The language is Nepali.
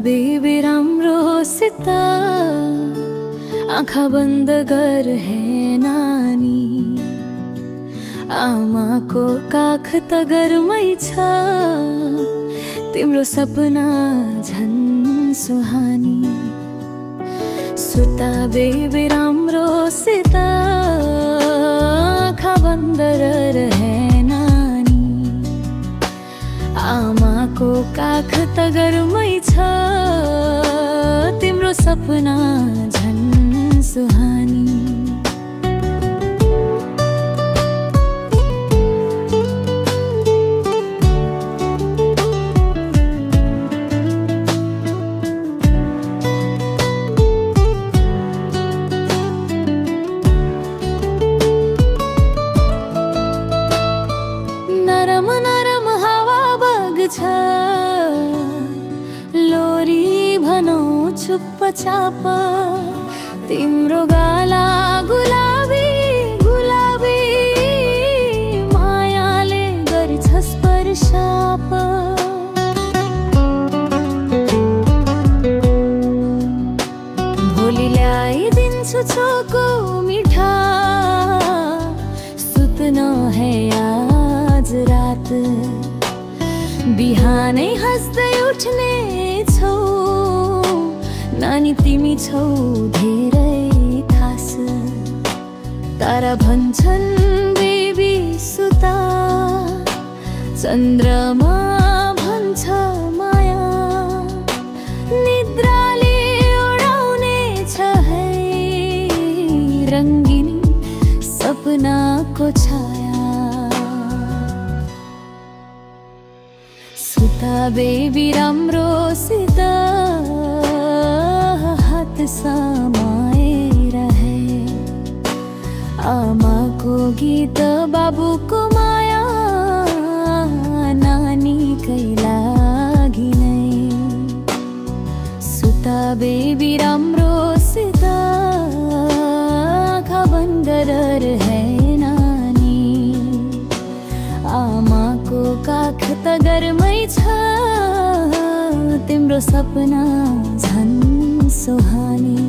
बेबी राम्रोसित आँखा बन्द गर हे नानी, आमाको काख त घरमै छ, तिम्रो सपना झन् सुहानी। सुता बेबी राम्रोसित आँखा बन्द गर हे नानी, आमाको काख त घरमै छ, तिम्रो सपना झन् सुहानी। नरम नरम हावा बग्छ, लोरी भनौ चुप्पचाप, तिम्रो गाला गुलाबी गुलाबी, मायाले गर्छ स्पर्शाप। भोलि ल्याइदिन्छु चोको मिठा, सुत्न है आज रात, बिहानै हाँस्दै उठ्ने छौ, नानी तिमी छौ धेरै खास। तारा भन्छन् बेबी सुता, चन्द्रमा भन्छ माया, निद्राले उडाउने छ है रङ्गिनी सपनाको छाया। सुता बेबी राम्रोसित हात समाएर है, आमाको गीत बाबुको माया, नानीकै लागि नै। सुता बेबी राम्रोसित आँखा बन्द गर है नानी, आमाको काख त घरमै छ, तिम्रो सपना झन् सुहानी।